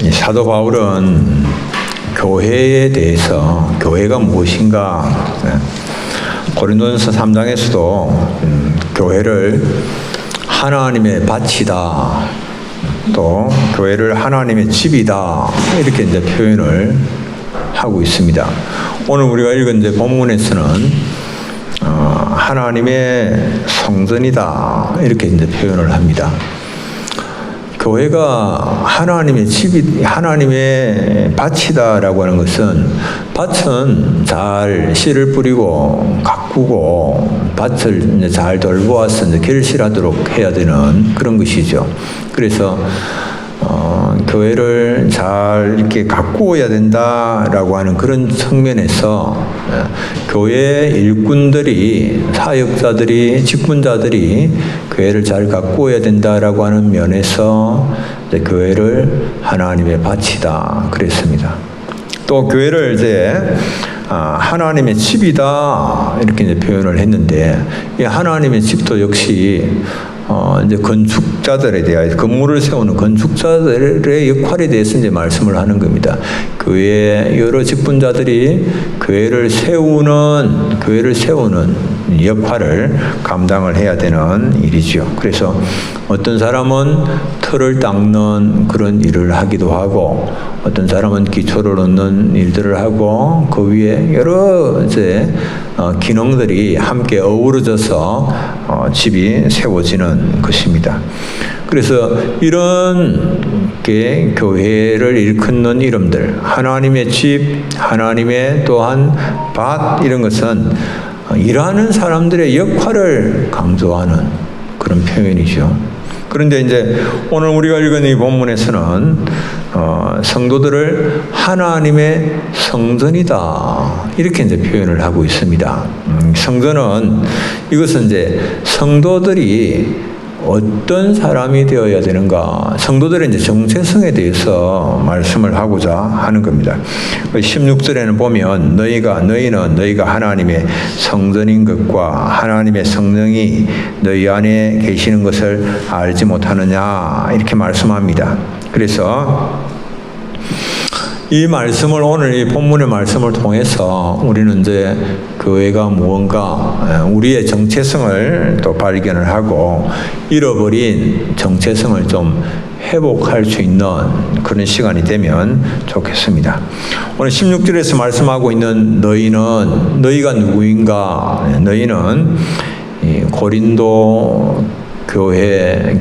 이 사도 바울은 교회에 대해서 교회가 무엇인가 고린도전서 3장에서도 교회를 하나님의 밭이다, 또 교회를 하나님의 집이다, 이렇게 이제 표현을 하고 있습니다. 오늘 우리가 읽은 이제 본문에서는 하나님의 성전이다, 이렇게 이제 표현을 합니다. 교회가 하나님의 집이, 하나님의 밭이다라고 하는 것은, 밭은 잘 씨를 뿌리고 가꾸고 밭을 이제 잘 돌보아서 이제 결실하도록 해야 되는 그런 것이죠. 그래서 교회를 잘 이렇게 가꾸어야 된다라고 하는 그런 측면에서 교회 일꾼들이, 사역자들이, 직분자들이 교회를 잘 가꾸어야 된다라고 하는 면에서 이제 교회를 하나님의 밭이다 그랬습니다. 또 교회를 이제 하나님의 집이다 이렇게 이제 표현을 했는데, 이 하나님의 집도 역시 이제 건축자들에 대하여, 건물을 세우는 건축자들의 역할에 대해서 이제 말씀을 하는 겁니다. 교회 여러 직분자들이 교회를 세우는 역할을 감당을 해야 되는 일이죠. 그래서 어떤 사람은 틀을 닦는 그런 일을 하기도 하고, 어떤 사람은 기초를 얻는 일들을 하고, 그 위에 여러 이제 기능들이 함께 어우러져서 집이 세워지는 것입니다. 그래서 이런 게 교회를 일컫는 이름들, 하나님의 집, 하나님의 또한 밭, 이런 것은 일하는 사람들의 역할을 강조하는 그런 표현이죠. 그런데 이제 오늘 우리가 읽은 이 본문에서는 성도들을 하나님의 성전이다 이렇게 이제 표현을 하고 있습니다. 성전은, 이것은 이제 성도들이 어떤 사람이 되어야 되는가, 성도들의 이제 정체성에 대해서 말씀을 하고자 하는 겁니다. 16절에는 보면 너희는 너희가 하나님의 성전인 것과 하나님의 성령이 너희 안에 계시는 것을 알지 못하느냐 이렇게 말씀합니다. 그래서 이 말씀을, 오늘 이 본문의 말씀을 통해서 우리는 이제 교회가 무언가 우리의 정체성을 또 발견을 하고 잃어버린 정체성을 좀 회복할 수 있는 그런 시간이 되면 좋겠습니다. 오늘 16절에서 말씀하고 있는 너희가 누구인가? 너희는 고린도 교회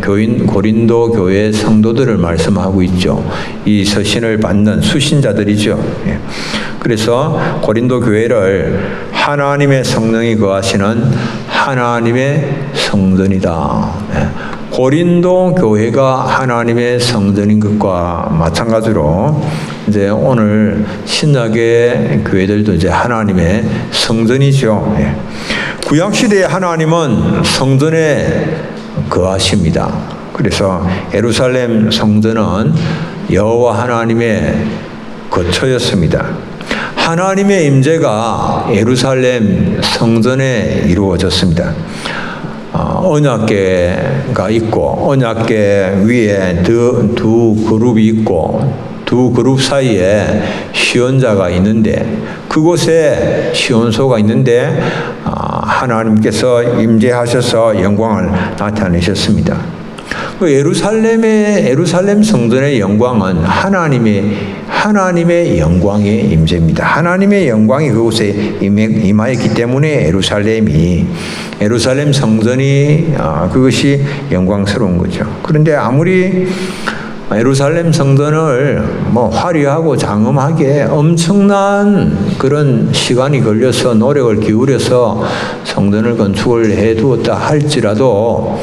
성도들을 말씀하고 있죠. 이 서신을 받는 수신자들이죠. 그래서 고린도 교회를 하나님의 성령이 거하시는 하나님의 성전이다. 고린도 교회가 하나님의 성전인 것과 마찬가지로 이제 오늘 신약의 교회들도 이제 하나님의 성전이죠. 구약 시대의 하나님은 성전에 거하십니다. 그래서 예루살렘 성전은 여호와 하나님의 거처였습니다. 하나님의 임재가 예루살렘 성전에 이루어졌습니다. 언약궤가 있고, 언약궤 위에 두 그룹이 있고, 두 그룹 사이에 시온자가 있는데, 그곳에 시온소가 있는데 하나님께서 임재하셔서 영광을 나타내셨습니다. 그 예루살렘 성전의 영광은 하나님의 영광의 임재입니다. 하나님의 영광이 그곳에 임하였기 때문에 예루살렘 성전이 그것이 영광스러운 거죠. 그런데 아무리 예루살렘 성전을 화려하고 장엄하게 엄청난 그런 시간이 걸려서 노력을 기울여서 성전을 건축을 해두었다 할지라도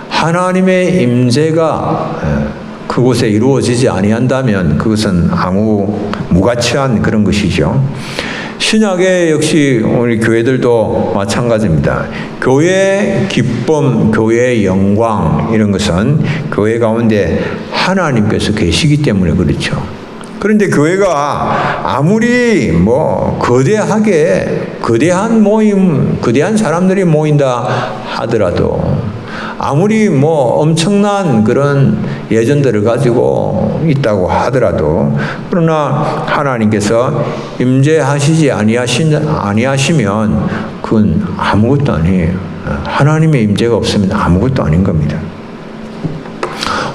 하나님의 임재가 그곳에 이루어지지 아니한다면 그것은 무가치한 그런 것이죠. 신약의 역시 우리 교회들도 마찬가지입니다. 교회의 기쁨, 교회의 영광, 이런 것은 교회 가운데 하나님께서 계시기 때문에 그렇죠. 그런데 교회가 아무리 거대한 모임, 거대한 사람들이 모인다 하더라도, 아무리 엄청난 그런 예전들을 가지고 있다고 하더라도, 그러나 하나님께서 임재하시지 아니하시면 그건 아무것도 아니에요. 하나님의 임재가 없으면 아무것도 아닌 겁니다.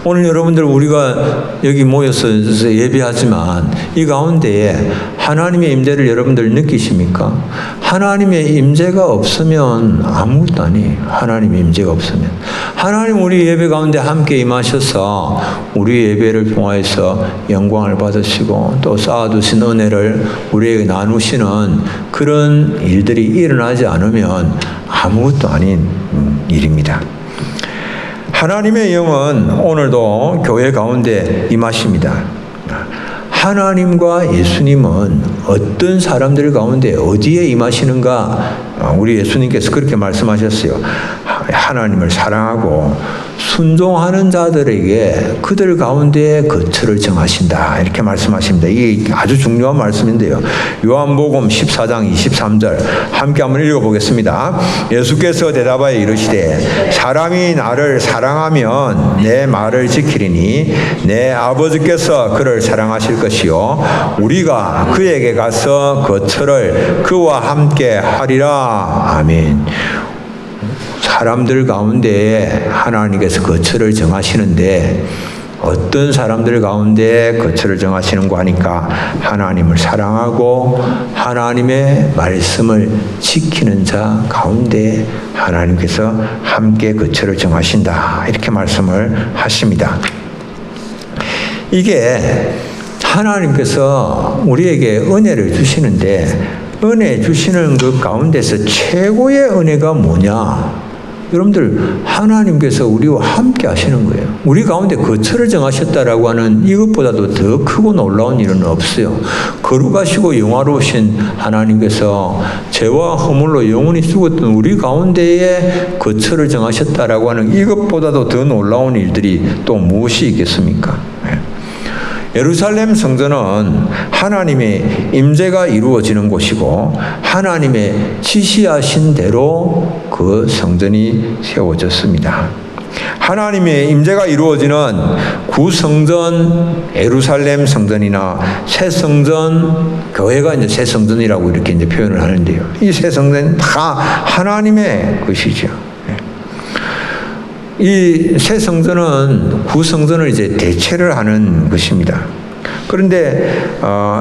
오늘 여러분들 우리가 여기 모여서 예배하지만 이 가운데에 하나님의 임재를 여러분들 느끼십니까? 하나님의 임재가 없으면 아무것도 아니에요. 하나님의 임재가 없으면. 하나님 우리 예배 가운데 함께 임하셔서 우리 예배를 통하여서 영광을 받으시고 또 쌓아두신 은혜를 우리에게 나누시는 그런 일들이 일어나지 않으면 아무것도 아닌 일입니다. 하나님의 영은 오늘도 교회 가운데 임하십니다. 하나님과 예수님은 어떤 사람들 가운데 어디에 임하시는가? 우리 예수님께서 그렇게 말씀하셨어요. 하나님을 사랑하고 순종하는 자들에게 그들 가운데 거처를 정하신다. 이렇게 말씀하십니다. 이게 아주 중요한 말씀인데요. 요한복음 14장 23절 함께 한번 읽어보겠습니다. 예수께서 대답하여 이르시되 사람이 나를 사랑하면 내 말을 지키리니 내 아버지께서 그를 사랑하실 것이요 우리가 그에게 가서 거처를 그와 함께 하리라. 아멘. 사람들 가운데 하나님께서 거처를 정하시는데 어떤 사람들 가운데 거처를 정하시는가 하니까 하나님을 사랑하고 하나님의 말씀을 지키는 자 가운데 하나님께서 함께 거처를 정하신다. 이렇게 말씀을 하십니다. 이게 하나님께서 우리에게 은혜를 주시는데 은혜 주시는 그 가운데서 최고의 은혜가 뭐냐? 여러분들 하나님께서 우리와 함께 하시는 거예요. 우리 가운데 거처를 정하셨다라고 하는 이것보다도 더 크고 놀라운 일은 없어요. 거룩하시고 영화로우신 하나님께서 죄와 허물로 영원히 죽었던 우리 가운데에 거처를 정하셨다라고 하는 이것보다도 더 놀라운 일들이 또 무엇이 있겠습니까? 예루살렘 성전은 하나님의 임재가 이루어지는 곳이고 하나님의 지시하신 대로 그 성전이 세워졌습니다. 하나님의 임재가 이루어지는 구성전 예루살렘 성전이나 새 성전 교회가 이제 새 성전이라고 이렇게 이제 표현을 하는데요. 이 새 성전은 다 하나님의 것이죠. 이 새 성전은 구성전을 이제 대체를 하는 것입니다. 그런데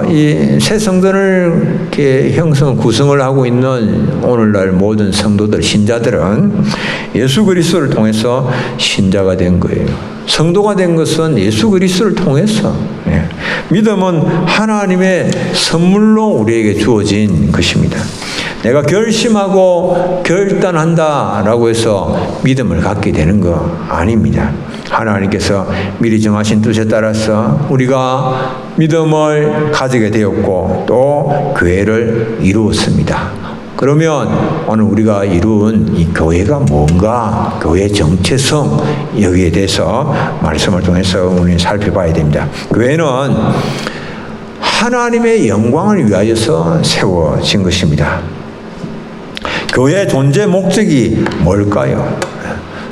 이 새 성전을 이렇게 구성을 하고 있는 오늘날 모든 성도들, 신자들은 예수 그리스도를 통해서 신자가 된 거예요. 성도가 된 것은 예수 그리스도를 통해서. 믿음은 하나님의 선물로 우리에게 주어진 것입니다. 내가 결심하고 결단한다라고 해서 믿음을 갖게 되는 거 아닙니다. 하나님께서 미리 정하신 뜻에 따라서 우리가 믿음을 가지게 되었고 또 교회를 이루었습니다. 그러면 오늘 우리가 이룬 이 교회가 뭔가, 교회의 정체성, 여기에 대해서 말씀을 통해서 우리는 살펴봐야 됩니다. 교회는 하나님의 영광을 위하여서 세워진 것입니다. 교회의 존재 목적이 뭘까요?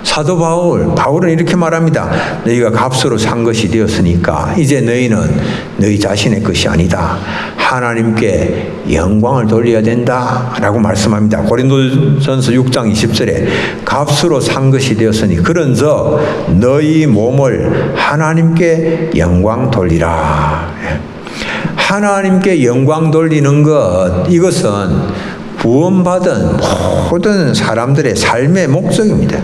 사도 바울은 이렇게 말합니다. 너희가 값으로 산 것이 되었으니까 이제 너희는 너희 자신의 것이 아니다. 하나님께 영광을 돌려야 된다 라고 말씀합니다. 고린도전서 6장 20절에 값으로 산 것이 되었으니 그런즉 너희 몸을 하나님께 영광 돌리라. 하나님께 영광 돌리는 것, 이것은 구원받은 모든 사람들의 삶의 목적입니다.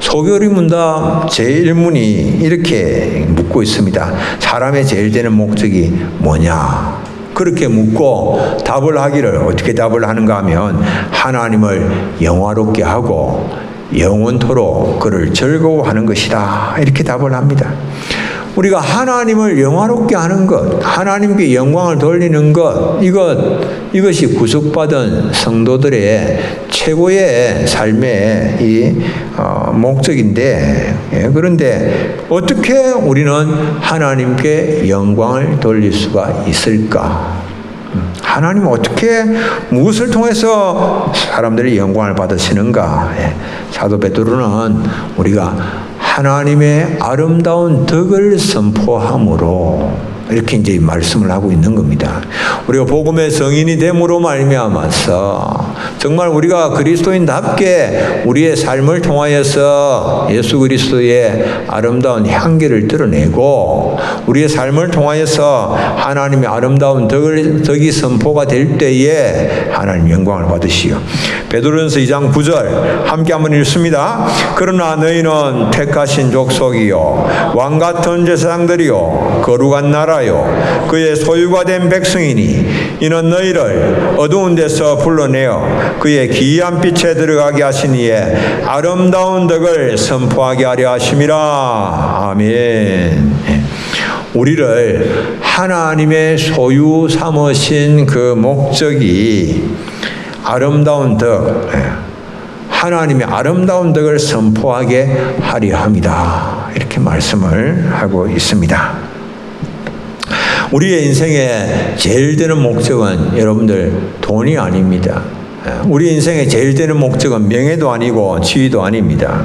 소교리 문답 제1문이 이렇게 묻고 있습니다. 사람의 제일 되는 목적이 뭐냐? 그렇게 묻고 답을 하기를 어떻게 답을 하는가 하면 하나님을 영화롭게 하고 영원토록 그를 즐거워하는 것이다. 이렇게 답을 합니다. 우리가 하나님을 영화롭게 하는 것, 하나님께 영광을 돌리는 것, 이것이 구속받은 성도들의 최고의 삶의 이 목적인데, 그런데 어떻게 우리는 하나님께 영광을 돌릴 수가 있을까? 하나님은 어떻게 무엇을 통해서 사람들이 영광을 받으시는가? 사도 베드로는 우리가 하나님의 아름다운 덕을 선포함으로 이렇게 이제 말씀을 하고 있는 겁니다. 우리가 복음의 성인이 됨으로 말미암아서 정말 우리가 그리스도인답게 우리의 삶을 통하여서 예수 그리스도의 아름다운 향기를 드러내고 우리의 삶을 통하여서 하나님의 아름다운 덕이 선포가 될 때에 하나님 영광을 받으시오. 베드로전서 2장 9절 함께 한번 읽습니다. 그러나 너희는 택하신 족속이요 왕같은 제사장들이요 거룩한 나라요 그의 소유가 된 백성이니 이는 너희를 어두운 데서 불러내어 그의 기이한 빛에 들어가게 하신 이의 아름다운 덕을 선포하게 하려 하심이라. 아멘. 우리를 하나님의 소유 삼으신 그 목적이 아름다운 덕, 하나님의 아름다운 덕을 선포하게 하려 합니다. 이렇게 말씀을 하고 있습니다. 우리의 인생에 제일 되는 목적은 여러분들 돈이 아닙니다. 우리 인생에 제일 되는 목적은 명예도 아니고 지위도 아닙니다.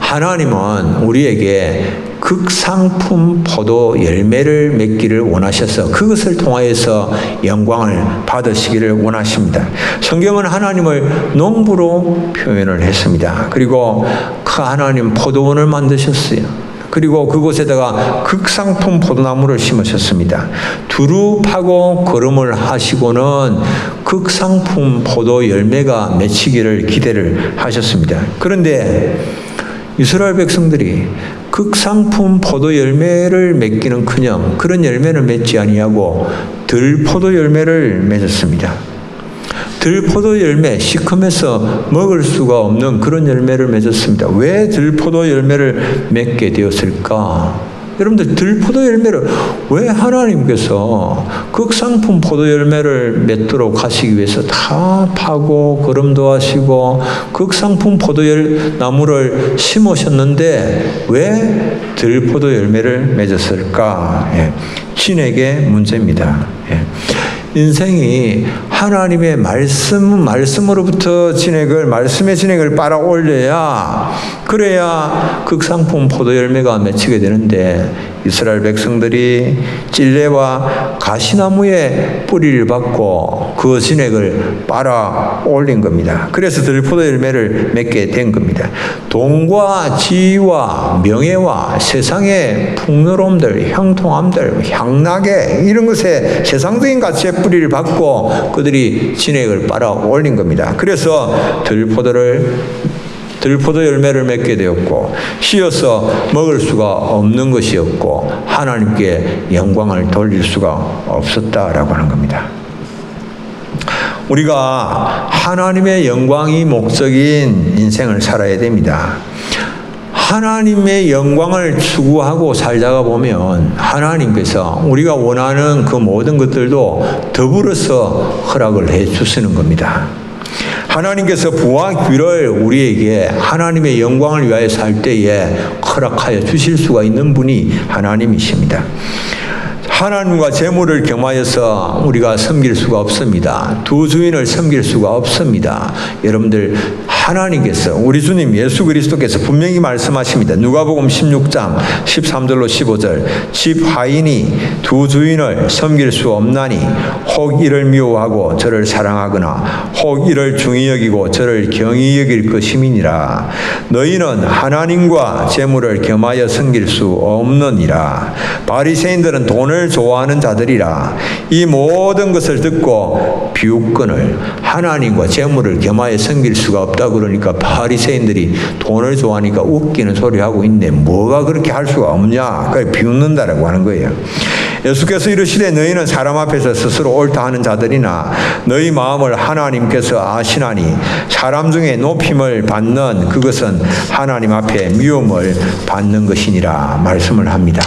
하나님은 우리에게 극상품 포도 열매를 맺기를 원하셔서 그것을 통하여서 영광을 받으시기를 원하십니다. 성경은 하나님을 농부로 표현을 했습니다. 그리고 그 하나님 포도원을 만드셨어요. 그리고 그곳에다가 극상품 포도나무를 심으셨습니다. 두루 파고 거름을 하시고는 극상품 포도 열매가 맺히기를 기대를 하셨습니다. 그런데 이스라엘 백성들이 극상품 포도 열매를 맺기는커녕 그런 열매를 맺지 아니하고 들포도 열매를 맺었습니다. 들포도 열매, 시큼해서 먹을 수가 없는 그런 열매를 맺었습니다. 왜 들포도 열매를 맺게 되었을까? 여러분들, 들포도 열매를 왜 하나님께서 극상품 포도 열매를 맺도록 하시기 위해서 다 파고 거름도 하시고 극상품 포도 나무를 심으셨는데 왜 들포도 열매를 맺었을까? 신에게 문제입니다. 인생이 하나님의 말씀으로부터 말씀의 진액을 빨아 올려야, 그래야 극상품 포도 열매가 맺히게 되는데, 이스라엘 백성들이 찔레와 가시나무의 뿌리를 받고 그 진액을 빨아 올린 겁니다. 그래서 들포도 열매를 맺게 된 겁니다. 돈과 지위와 명예와 세상의 풍요로움들, 형통함들, 향락에 이런 것에 세상적인 가치의 뿌리를 받고 그들이 진액을 빨아 올린 겁니다. 그래서 들포도 열매를 맺게 되었고 씌어서 먹을 수가 없는 것이었고 하나님께 영광을 돌릴 수가 없었다라고 하는 겁니다. 우리가 하나님의 영광이 목적인 인생을 살아야 됩니다. 하나님의 영광을 추구하고 살다가 보면 하나님께서 우리가 원하는 그 모든 것들도 더불어서 허락을 해 주시는 겁니다. 하나님께서 부와 귀를 우리에게 하나님의 영광을 위하여 살 때에 허락하여 주실 수가 있는 분이 하나님이십니다. 하나님과 재물을 겸하여서 우리가 섬길 수가 없습니다. 두 주인을 섬길 수가 없습니다. 여러분들, 하나님께서, 우리 주님 예수 그리스도께서 분명히 말씀하십니다. 누가복음 16장 13절로 15절 집 하인이 두 주인을 섬길 수 없나니 혹 이를 미워하고 저를 사랑하거나 혹 이를 중히 여기고 저를 경히 여길 것임이니라. 너희는 하나님과 재물을 겸하여 섬길 수 없느니라. 바리새인들은 돈을 좋아하는 자들이라. 이 모든 것을 듣고 비웃건을 하나님과 재물을 겸하여 섬길 수가 없다고 그러니까 바리새인들이 돈을 좋아하니까 웃기는 소리 하고 있네. 뭐가 그렇게 할 수가 없냐? 그래 비웃는다라고 하는 거예요. 예수께서 이르시되 너희는 사람 앞에서 스스로 옳다 하는 자들이나 너희 마음을 하나님께서 아시나니 사람 중에 높임을 받는 그것은 하나님 앞에 미움을 받는 것이니라 말씀을 합니다.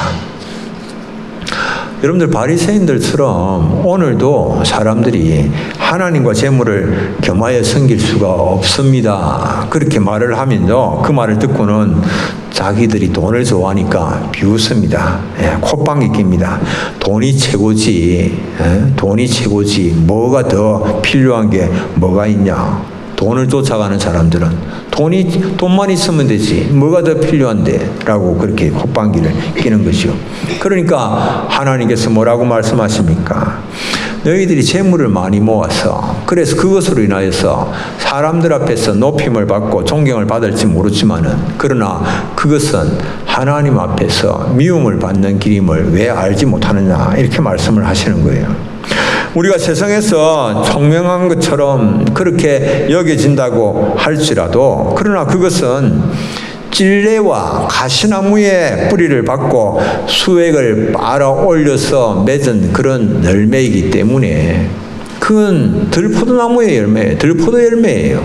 여러분들, 바리새인들처럼 오늘도 사람들이 하나님과 재물을 겸하여 섬길 수가 없습니다. 그렇게 말을 하면요, 그 말을 듣고는 자기들이 돈을 좋아하니까 비웃습니다. 콧방귀 낍니다. 돈이 최고지. 돈이 최고지. 뭐가 더 필요한 게 뭐가 있냐. 돈을 쫓아가는 사람들은 돈만 있으면 되지. 뭐가 더 필요한데? 라고 그렇게 콧방귀를 끼는 것이요. 그러니까 하나님께서 뭐라고 말씀하십니까? 너희들이 재물을 많이 모아서 그래서 그것으로 인하여서 사람들 앞에서 높임을 받고 존경을 받을지 모르지만은 그러나 그것은 하나님 앞에서 미움을 받는 길임을 왜 알지 못하느냐 이렇게 말씀을 하시는 거예요. 우리가 세상에서 총명한 것처럼 그렇게 여겨진다고 할지라도 그러나 그것은 찔레와 가시나무의 뿌리를 받고 수액을 빨아 올려서 맺은 그런 열매이기 때문에 그건 들포도나무의 열매예요. 들포도 열매예요.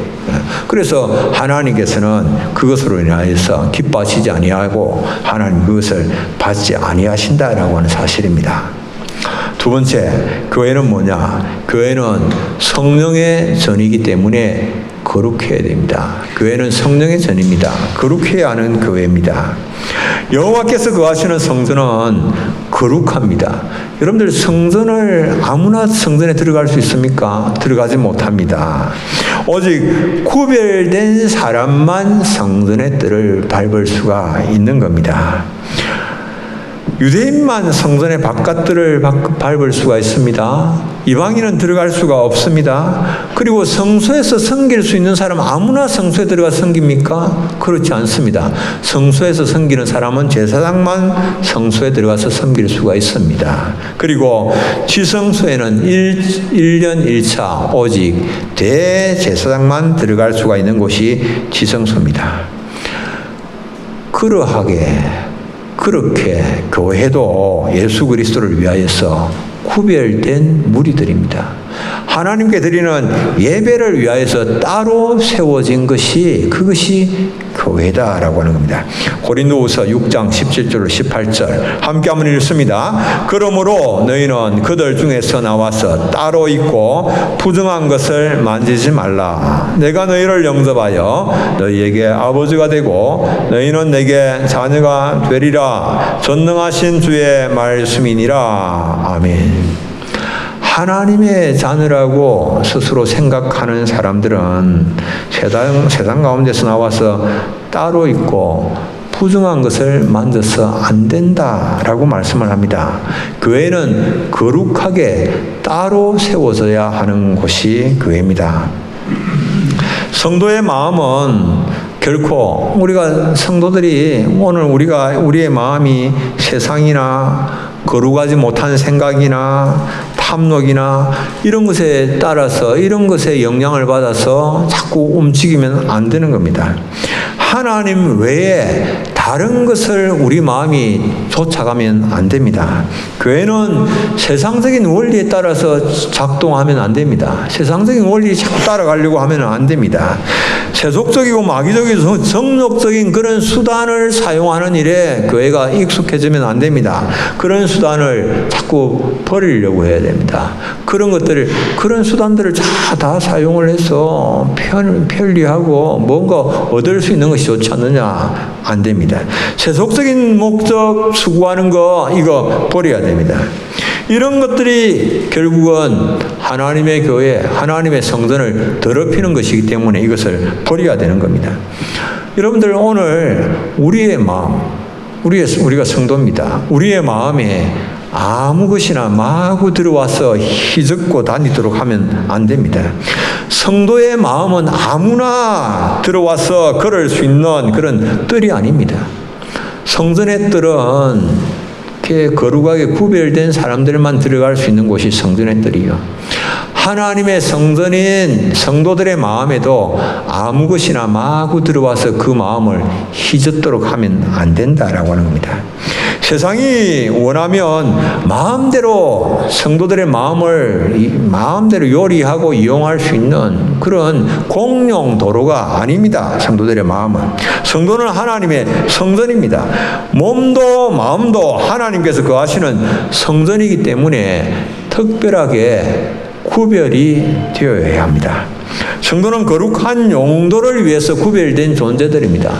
그래서 하나님께서는 그것으로 인하여서 기뻐하시지 아니하고 하나님 그것을 받지 아니하신다라고 하는 사실입니다. 두 번째, 교회는 뭐냐? 교회는 성령의 전이기 때문에 거룩해야 됩니다. 교회는 성령의 전입니다. 거룩해야 하는 교회입니다. 여호와께서 거하시는 성전은 거룩합니다. 여러분들 성전을 아무나 성전에 들어갈 수 있습니까? 들어가지 못합니다. 오직 구별된 사람만 성전의 뜰을 밟을 수가 있는 겁니다. 유대인만 성전의 바깥들을 밟을 수가 있습니다. 이방인은 들어갈 수가 없습니다. 그리고 성소에서 섬길 수 있는 사람 아무나 성소에 들어가 섬깁니까? 그렇지 않습니다. 성소에서 섬기는 사람은 제사장만 성소에 들어가서 섬길 수가 있습니다. 그리고 지성소에는 1년 1차 오직 대제사장만 들어갈 수가 있는 곳이 지성소입니다. 그렇게 교회도 예수 그리스도를 위하여서 구별된 무리들입니다. 하나님께 드리는 예배를 위하여서 따로 세워진 것이 그것이 교회다라고 하는 겁니다. 고린도후서 6장 17절 18절 함께 한번 읽습니다. 그러므로 너희는 그들 중에서 나와서 따로 있고 부정한 것을 만지지 말라. 내가 너희를 영접하여 너희에게 아버지가 되고 너희는 내게 자녀가 되리라. 전능하신 주의 말씀이니라. 아멘. 하나님의 자녀라고 스스로 생각하는 사람들은 세상 가운데서 나와서 따로 있고 부정한 것을 만져서 안 된다라고 말씀을 합니다. 교회는 거룩하게 따로 세워져야 하는 곳이 교회입니다. 성도의 마음은 결코 우리가 성도들이 오늘 우리의 마음이 세상이나 거룩하지 못한 생각이나 탐욕이나 이런 것에 따라서 이런 것에 영향을 받아서 자꾸 움직이면 안 되는 겁니다. 하나님 외에 다른 것을 우리 마음이 쫓아가면 안 됩니다. 교회는 세상적인 원리에 따라서 작동하면 안 됩니다. 세상적인 원리에 자꾸 따라가려고 하면 안 됩니다. 세속적이고 마귀적이고 정욕적인 그런 수단을 사용하는 일에 교회가 익숙해지면 안 됩니다. 그런 수단을 자꾸 버리려고 해야 됩니다. 그런 수단들을 다 사용을 해서 편리하고 뭔가 얻을 수 있는 것이 좋지 않느냐? 안 됩니다. 세속적인 목적 추구하는 거 이거 버려야 됩니다. 이런 것들이 결국은 하나님의 교회, 하나님의 성전을 더럽히는 것이기 때문에 이것을 버려야 되는 겁니다. 여러분들 오늘 우리의 마음, 우리가 성도입니다. 우리의 마음에 아무 것이나 마구 들어와서 휘젓고 다니도록 하면 안 됩니다. 성도의 마음은 아무나 들어와서 걸을 수 있는 그런 뜰이 아닙니다. 성전의 뜰은 이렇게 거룩하게 구별된 사람들만 들어갈 수 있는 곳이 성전의 뜰이요. 하나님의 성전인 성도들의 마음에도 아무 것이나 마구 들어와서 그 마음을 휘젓도록 하면 안 된다라고 하는 겁니다. 세상이 원하면 마음대로 성도들의 마음을 마음대로 요리하고 이용할 수 있는 그런 공용 도로가 아닙니다. 성도들의 마음은. 성도는 하나님의 성전입니다. 몸도 마음도 하나님께서 거하시는 성전이기 때문에 특별하게 구별이 되어야 합니다. 성도는 거룩한 용도를 위해서 구별된 존재들입니다.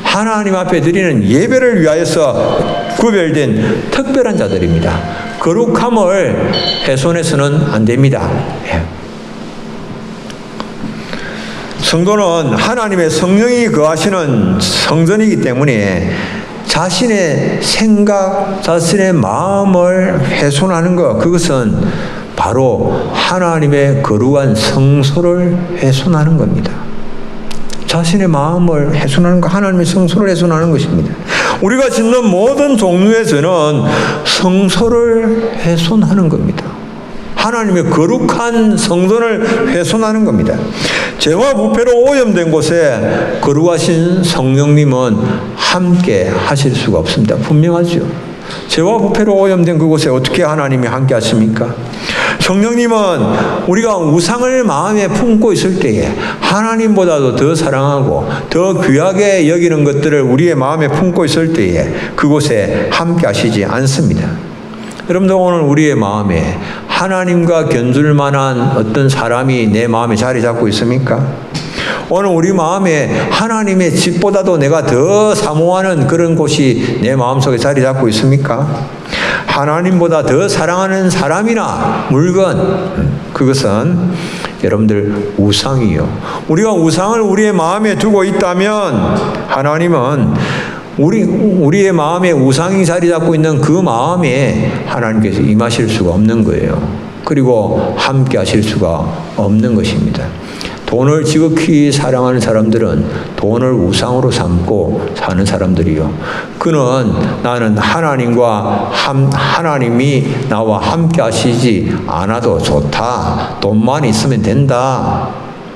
하나님 앞에 드리는 예배를 위하여서 구별된 특별한 자들입니다. 거룩함을 훼손해서는 안 됩니다. 성도는 하나님의 성령이 거하시는 성전이기 때문에 자신의 생각, 자신의 마음을 훼손하는 것, 그것은 바로 하나님의 거룩한 성소를 훼손하는 겁니다. 자신의 마음을 훼손하는 것, 하나님의 성소를 훼손하는 것입니다. 우리가 짓는 모든 종류의 죄는 성소를 훼손하는 겁니다. 하나님의 거룩한 성전을 훼손하는 겁니다. 죄와 부패로 오염된 곳에 거룩하신 성령님은 함께 하실 수가 없습니다. 분명하죠. 죄와 부패로 오염된 그곳에 어떻게 하나님이 함께 하십니까? 성령님은 우리가 우상을 마음에 품고 있을 때에 하나님보다도 더 사랑하고 더 귀하게 여기는 것들을 우리의 마음에 품고 있을 때에 그곳에 함께 하시지 않습니다. 여러분들, 오늘 우리의 마음에 하나님과 견줄 만한 어떤 사람이 내 마음에 자리 잡고 있습니까? 오늘 우리 마음에 하나님의 집보다도 내가 더 사모하는 그런 곳이 내 마음속에 자리 잡고 있습니까? 하나님보다 더 사랑하는 사람이나 물건, 그것은 여러분들 우상이요. 우리가 우상을 우리의 마음에 두고 있다면 하나님은 우리의 마음에 우상이 자리 잡고 있는 그 마음에 하나님께서 임하실 수가 없는 거예요. 그리고 함께 하실 수가 없는 것입니다. 돈을 지극히 사랑하는 사람들은 돈을 우상으로 삼고 사는 사람들이요. 그는 나는 하나님이 나와 함께 하시지 않아도 좋다. 돈만 있으면 된다.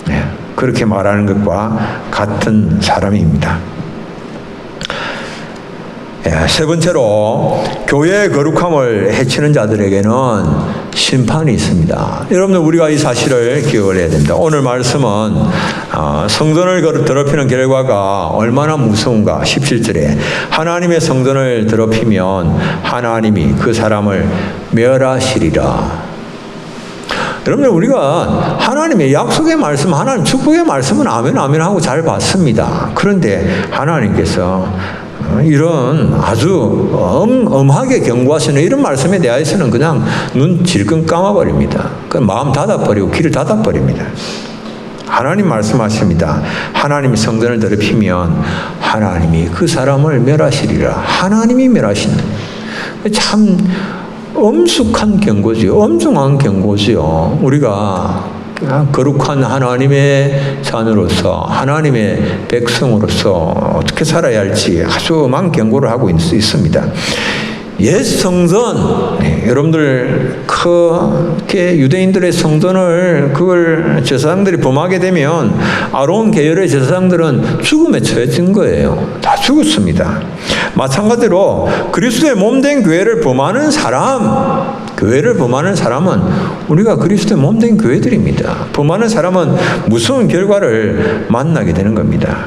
네, 그렇게 말하는 것과 같은 사람입니다. 세 번째로, 교회의 거룩함을 해치는 자들에게는 심판이 있습니다. 여러분들, 우리가 이 사실을 기억을 해야 됩니다. 오늘 말씀은 성전을 더럽히는 결과가 얼마나 무서운가. 17절에 하나님의 성전을 더럽히면 하나님이 그 사람을 멸하시리라. 여러분들, 우리가 하나님의 약속의 말씀, 하나님 축복의 말씀은 아멘 아멘 하고 잘 받습니다. 그런데 하나님께서 이런 아주 엄하게 경고하시는 이런 말씀에 대해서는 그냥 눈 질끈 감아버립니다. 그 마음 닫아버리고 귀를 닫아버립니다. 하나님 말씀하십니다. 하나님이 성전을 더럽히면 하나님이 그 사람을 멸하시리라. 하나님이 멸하신다. 참 엄숙한 경고지요. 엄중한 경고지요. 우리가 거룩한 하나님의 자녀로서, 하나님의 백성으로서 어떻게 살아야 할지 아주 많은 경고를 하고 있습니다. 옛 성전, 여러분들 그렇게 유대인들의 성전을 그걸 제사장들이 범하게 되면 아론 계열의 제사장들은 죽음에 처해진 거예요. 다 죽었습니다. 마찬가지로 그리스도의 몸된 교회를 범하는 교회를 범하는 사람은 우리가 그리스도의 몸된 교회들입니다. 범하는 사람은 무서운 결과를 만나게 되는 겁니다.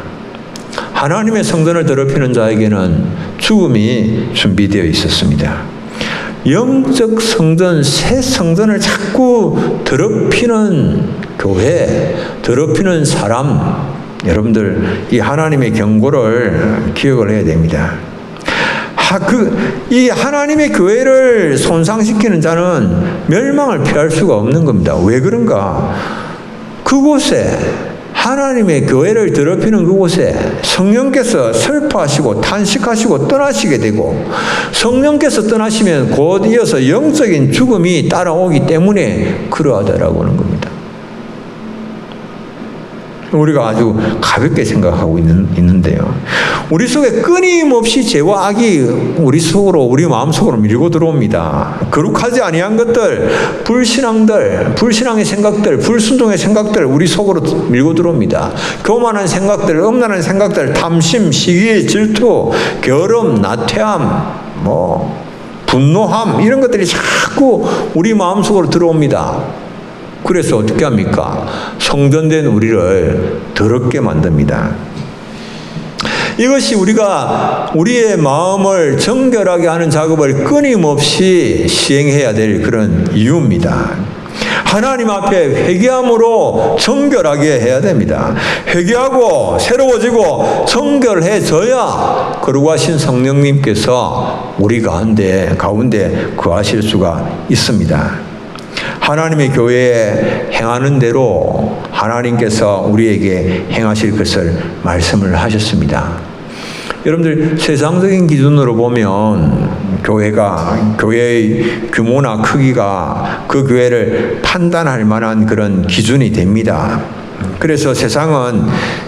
하나님의 성전을 더럽히는 자에게는 죽음이 준비되어 있었습니다. 영적 성전, 새 성전을 자꾸 더럽히는 교회, 더럽히는 사람, 여러분들 이 하나님의 경고를 기억을 해야 됩니다. 이 하나님의 교회를 손상시키는 자는 멸망을 피할 수가 없는 겁니다. 왜 그런가? 그곳에 하나님의 교회를 더럽히는 그곳에 성령께서 슬퍼하시고 탄식하시고 떠나시게 되고, 성령께서 떠나시면 곧 이어서 영적인 죽음이 따라오기 때문에 그러하다라고 하는 겁니다. 우리가 아주 가볍게 생각하고 있는데요. 우리 속에 끊임없이 죄와 악이 우리 속으로, 우리 마음속으로 밀고 들어옵니다. 거룩하지 아니한 것들, 불신앙의 생각들, 불순종의 생각들 우리 속으로 밀고 들어옵니다. 교만한 생각들, 음란한 생각들, 탐심, 시기, 질투, 게으름, 나태함, 분노함, 이런 것들이 자꾸 우리 마음속으로 들어옵니다. 그래서 어떻게 합니까? 성전된 우리를 더럽게 만듭니다. 이것이 우리가 우리의 마음을 정결하게 하는 작업을 끊임없이 시행해야 될 그런 이유입니다. 하나님 앞에 회개함으로 정결하게 해야 됩니다. 회개하고 새로워지고 정결해져야 거룩하신 성령님께서 우리 가운데 거하실 수가 있습니다. 하나님의 교회에 행하는 대로 하나님께서 우리에게 행하실 것을 말씀을 하셨습니다. 여러분들 세상적인 기준으로 보면 교회의 규모나 크기가 그 교회를 판단할 만한 그런 기준이 됩니다. 그래서 세상은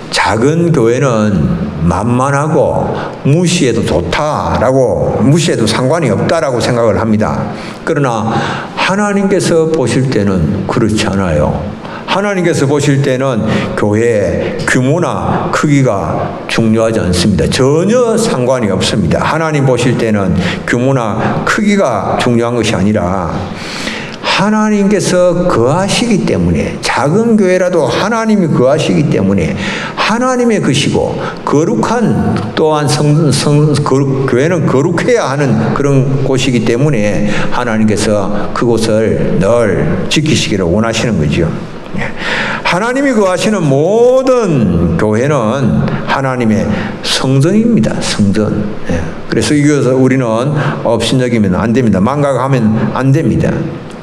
작은 교회는 만만하고 무시해도 좋다라고, 무시해도 상관이 없다라고 생각을 합니다. 그러나 하나님께서 보실 때는 그렇지 않아요. 하나님께서 보실 때는 교회의 규모나 크기가 중요하지 않습니다. 전혀 상관이 없습니다. 하나님 보실 때는 규모나 크기가 중요한 것이 아니라 하나님께서 거하시기 때문에, 작은 교회라도 하나님이 거하시기 때문에 하나님의 것이고, 거룩한 또한 교회는 거룩해야 하는 그런 곳이기 때문에 하나님께서 그곳을 늘 지키시기를 원하시는 거죠. 하나님이 거하시는 모든 교회는 하나님의 성전입니다. 성전. 그래서 이것을 우리는 업신여기면 안 됩니다. 망각하면 안 됩니다.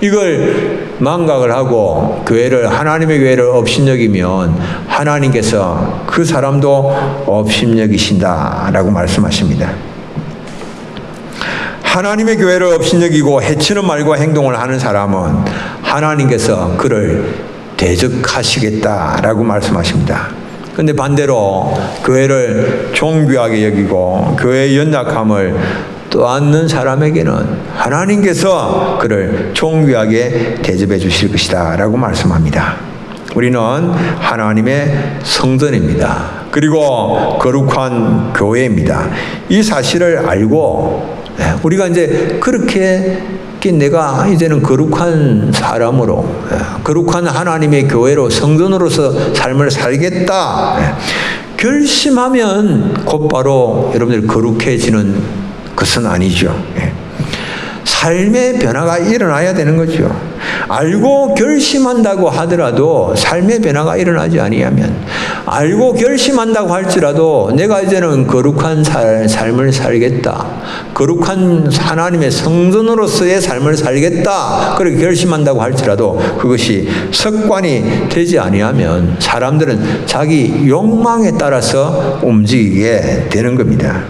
이걸 망각을 하고 하나님의 교회를 업신여기면 하나님께서 그 사람도 업신여기신다라고 말씀하십니다. 하나님의 교회를 업신여기고 해치는 말과 행동을 하는 사람은 하나님께서 그를 대적하시겠다라고 말씀하십니다. 그런데 반대로 교회를 존귀하게 여기고 교회의 연약함을 떠안는 사람에게는 하나님께서 그를 존귀하게 대접해 주실 것이다 라고 말씀합니다. 우리는 하나님의 성전입니다. 그리고 거룩한 교회입니다. 이 사실을 알고 우리가 이제 그렇게 내가 이제는 거룩한 사람으로, 거룩한 하나님의 교회로, 성전으로서 삶을 살겠다 결심하면 곧바로 여러분들 거룩해지는 것은 아니죠. 삶의 변화가 일어나야 되는 거죠. 알고 결심한다고 하더라도 삶의 변화가 일어나지 아니하면, 알고 결심한다고 할지라도 내가 이제는 거룩한 삶을 살겠다, 거룩한 하나님의 성전으로서의 삶을 살겠다 그렇게 결심한다고 할지라도 그것이 습관이 되지 아니하면 사람들은 자기 욕망에 따라서 움직이게 되는 겁니다.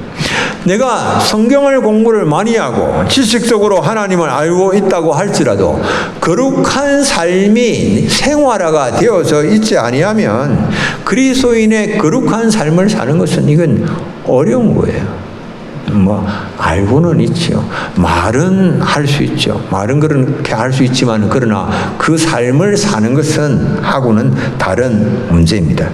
내가 성경을 공부를 많이 하고 지식적으로 하나님을 알고 있다고 할지라도 거룩한 삶이 생활화가 되어져 있지 아니하면 그리스도인의 거룩한 삶을 사는 것은 이건 어려운 거예요. 알고는 있죠. 말은 할 수 있죠. 말은 그렇게 할 수 있지만 그러나 그 삶을 사는 것은 하고는 다른 문제입니다.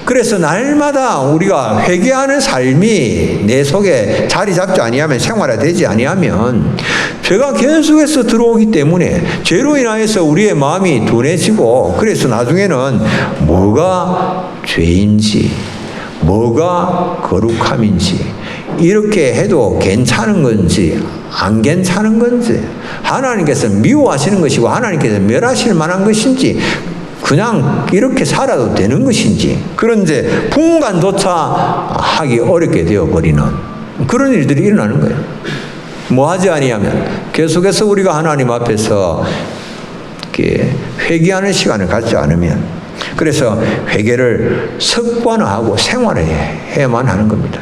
그래서 날마다 우리가 회개하는 삶이 내 속에 자리 잡지 아니하면, 생활화되지 아니하면 죄가 계속해서 들어오기 때문에 죄로 인하여서 우리의 마음이 둔해지고, 그래서 나중에는 뭐가 죄인지 뭐가 거룩함인지, 이렇게 해도 괜찮은 건지 안 괜찮은 건지, 하나님께서 미워하시는 것이고 하나님께서 멸하실 만한 것인지, 그냥 이렇게 살아도 되는 것인지, 그런 이제 분간조차 하기 어렵게 되어버리는 그런 일들이 일어나는 거예요. 뭐 하지 아니하면 계속해서 우리가 하나님 앞에서 이렇게 회개하는 시간을 갖지 않으면, 그래서 회개를 습관화하고 생활해야만 하는 겁니다.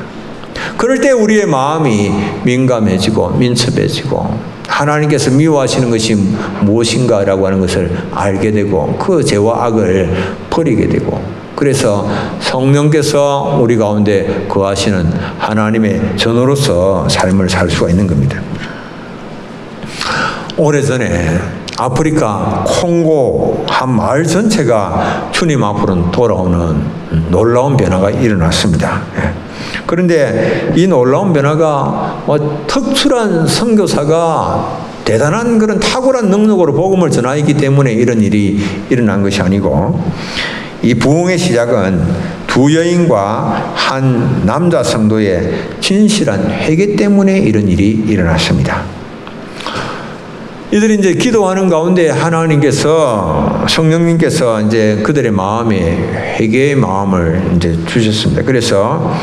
그럴 때 우리의 마음이 민감해지고 민첩해지고 하나님께서 미워하시는 것이 무엇인가라고 하는 것을 알게 되고 그 죄와 악을 버리게 되고, 그래서 성령께서 우리 가운데 거하시는 하나님의 전으로서 삶을 살 수가 있는 겁니다. 오래전에 아프리카 콩고 한 마을 전체가 주님 앞으로 돌아오는 놀라운 변화가 일어났습니다. 그런데 이 놀라운 변화가 특출한 선교사가 대단한 그런 탁월한 능력으로 복음을 전하기 때문에 이런 일이 일어난 것이 아니고, 이 부흥의 시작은 두 여인과 한 남자 성도의 진실한 회개 때문에 이런 일이 일어났습니다. 이들이 이제 기도하는 가운데 하나님께서, 성령님께서 이제 그들의 마음에 회개의 마음을 이제 주셨습니다. 그래서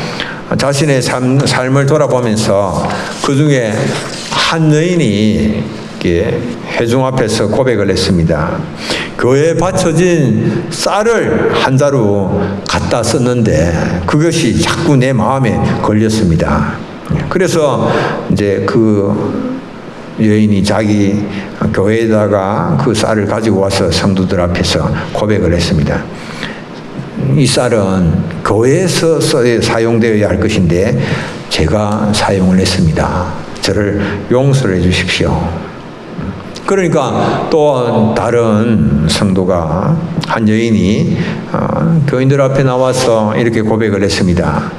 자신의 삶을 돌아보면서 그 중에 한 여인이 회중 앞에서 고백을 했습니다. 교회에 바쳐진 쌀을 한 자루 갖다 썼는데 그것이 자꾸 내 마음에 걸렸습니다. 그래서 이제 그 여인이 자기 교회에다가 그 쌀을 가지고 와서 성도들 앞에서 고백을 했습니다. 이 쌀은 교회에서 사용되어야 할 것인데 제가 사용을 했습니다. 저를 용서를 해 주십시오. 그러니까 또 다른 성도가, 한 여인이 교인들 앞에 나와서 이렇게 고백을 했습니다.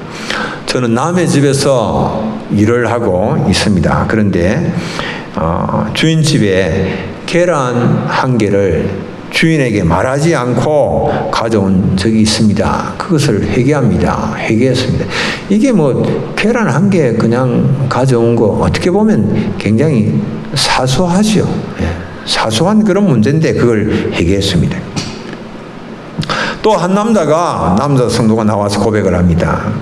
저는 남의 집에서 일을 하고 있습니다. 그런데 주인집에 계란 한 개를 주인에게 말하지 않고 가져온 적이 있습니다. 그것을 회개합니다. 회개했습니다. 이게 뭐 계란 한 개 그냥 가져온 거 어떻게 보면 굉장히 사소하죠. 사소한 그런 문제인데 그걸 회개했습니다. 또 한 남자 성도가 나와서 고백을 합니다.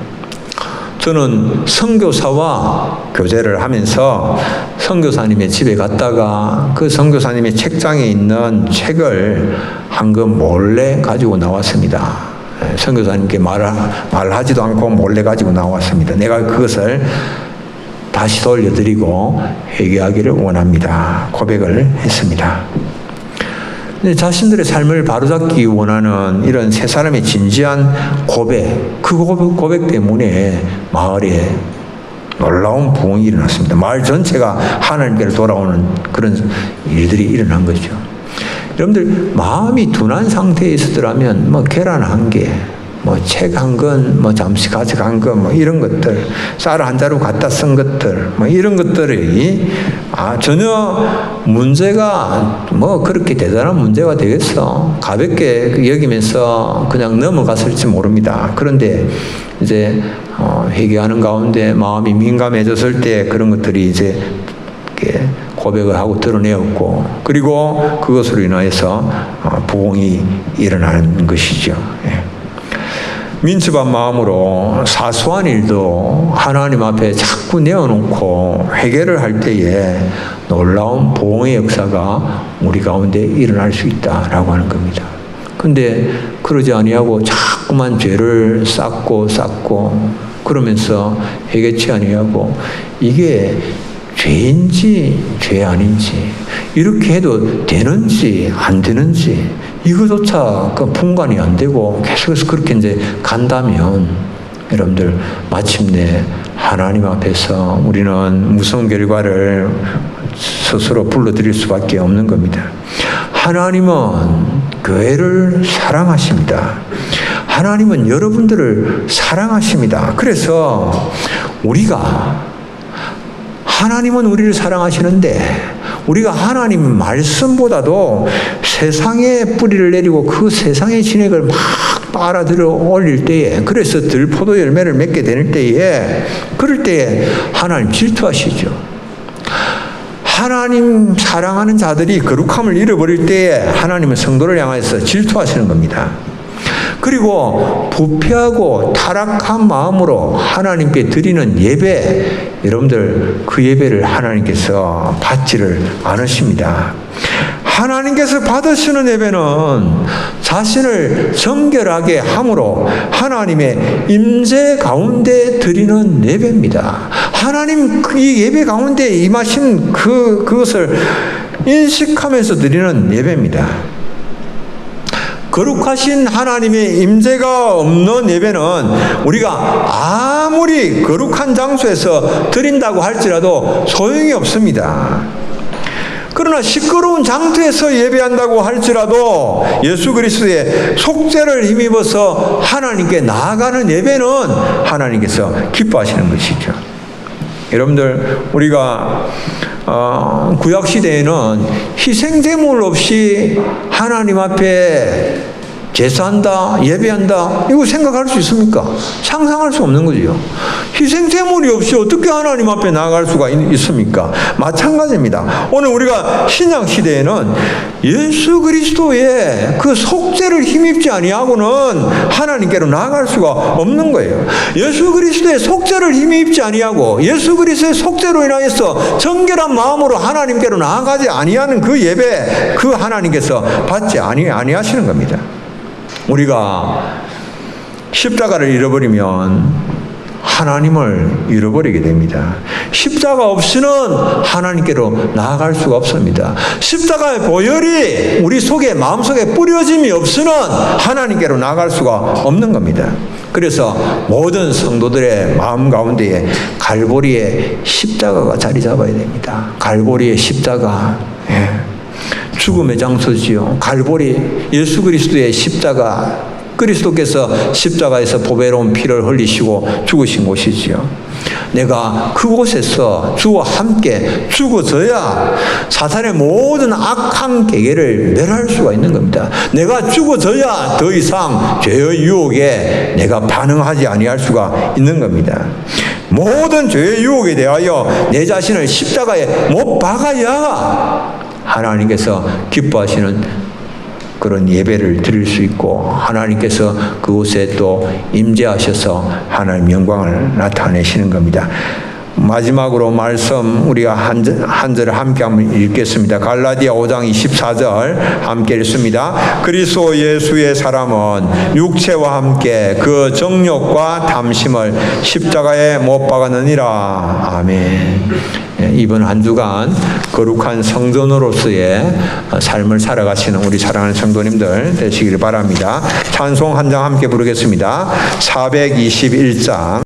저는 선교사와 교제를 하면서 선교사님의 집에 갔다가 그 선교사님의 책장에 있는 책을 한 권 몰래 가지고 나왔습니다. 선교사님께 말하지도 않고 몰래 가지고 나왔습니다. 내가 그것을 다시 돌려드리고 회개하기를 원합니다. 고백을 했습니다. 자신들의 삶을 바로잡기 원하는 이런 세 사람의 진지한 고백, 그 고백 때문에 마을에 놀라운 부흥이 일어났습니다. 마을 전체가 하나님께로 돌아오는 그런 일들이 일어난 거죠. 여러분들 마음이 둔한 상태에 있었더라면 뭐 계란 한 개, 뭐 책 한 권, 뭐 잠시 가져간 거, 뭐 이런 것들, 쌀 한 자루 갖다 쓴 것들, 뭐 이런 것들이 전혀 문제가 뭐 그렇게 대단한 문제가 되겠어. 가볍게 여기면서 그냥 넘어갔을지 모릅니다. 그런데 이제 회개하는 가운데 마음이 민감해졌을 때 그런 것들이 이제 이렇게 고백을 하고 드러내었고, 그리고 그것으로 인하여서 부흥이 일어나는 것이죠. 민첩한 마음으로 사소한 일도 하나님 앞에 자꾸 내어놓고 회개를 할 때에 놀라운 부흥의 역사가 우리 가운데 일어날 수 있다라고 하는 겁니다. 근데 그러지 아니하고 자꾸만 죄를 쌓고 그러면서 회개치 아니하고 이게 죄인지 죄 아닌지, 이렇게 해도 되는지 안 되는지 이거조차 분간이 안 되고 계속해서 그렇게 이제 간다면 여러분들 마침내 하나님 앞에서 우리는 무서운 결과를 스스로 불러들일 수밖에 없는 겁니다. 하나님은 교회를 사랑하십니다. 하나님은 여러분들을 사랑하십니다. 그래서 하나님은 우리를 사랑하시는데 우리가 하나님 말씀보다도 세상에 뿌리를 내리고 그 세상의 진액을 막 빨아들여 올릴 때에, 그래서 들포도 열매를 맺게 되는 때에, 그럴 때에 하나님 질투하시죠. 하나님 사랑하는 자들이 거룩함을 잃어버릴 때에 하나님은 성도를 향해서 질투하시는 겁니다. 그리고 부패하고 타락한 마음으로 하나님께 드리는 예배, 여러분들 그 예배를 하나님께서 받지를 않으십니다. 하나님께서 받으시는 예배는 자신을 정결하게 함으로 하나님의 임재 가운데 드리는 예배입니다. 하나님 이 예배 가운데 임하신 그것을 인식하면서 드리는 예배입니다. 거룩하신 하나님의 임재가 없는 예배는 우리가 아무리 거룩한 장소에서 드린다고 할지라도 소용이 없습니다. 그러나 시끄러운 장소에서 예배한다고 할지라도 예수 그리스도의 속죄를 힘입어서 하나님께 나아가는 예배는 하나님께서 기뻐하시는 것이죠. 여러분들, 우리가 구약시대에는 희생제물 없이 하나님 앞에 제사한다, 예배한다, 이거 생각할 수 있습니까? 상상할 수 없는 거지요. 희생제물이 없이 어떻게 하나님 앞에 나아갈 수가 있습니까? 마찬가지입니다. 오늘 우리가 신약 시대에는 예수 그리스도의 그 속죄를 힘입지 아니하고는 하나님께로 나아갈 수가 없는 거예요. 예수 그리스도의 속죄를 힘입지 아니하고 예수 그리스도의 속죄로 인하여서 정결한 마음으로 하나님께로 나아가지 아니하는 그 예배, 그 하나님께서 받지 아니하시는 겁니다. 우리가 십자가를 잃어버리면 하나님을 잃어버리게 됩니다. 십자가 없이는 하나님께로 나아갈 수가 없습니다. 십자가의 보혈이 우리 속에, 마음속에 뿌려짐이 없이는 하나님께로 나아갈 수가 없는 겁니다. 그래서 모든 성도들의 마음 가운데에 갈보리의 십자가가 자리 잡아야 됩니다. 갈보리의 십자가. 죽음의 장소지요. 갈보리, 예수 그리스도의 십자가, 그리스도께서 십자가에서 보배로운 피를 흘리시고 죽으신 곳이지요. 내가 그곳에서 주와 함께 죽어져야 사탄의 모든 악한 계계를 멸할 수가 있는 겁니다. 내가 죽어져야 더 이상 죄의 유혹에 내가 반응하지 아니할 수가 있는 겁니다. 모든 죄의 유혹에 대하여 내 자신을 십자가에 못 박아야 하나님께서 기뻐하시는 그런 예배를 드릴 수 있고 하나님께서 그곳에 또 임재하셔서 하나님 영광을 나타내시는 겁니다. 마지막으로 말씀 우리가 한 절을 함께 한번 읽겠습니다. 갈라디아 5장 24절 함께 읽습니다. 그리스도 예수의 사람은 육체와 함께 그 정욕과 탐심을 십자가에 못 박았느니라. 아멘. 이번 한 주간 거룩한 성전으로서의 삶을 살아가시는 우리 사랑하는 성도님들 되시길 바랍니다. 찬송 한 장 함께 부르겠습니다. 421장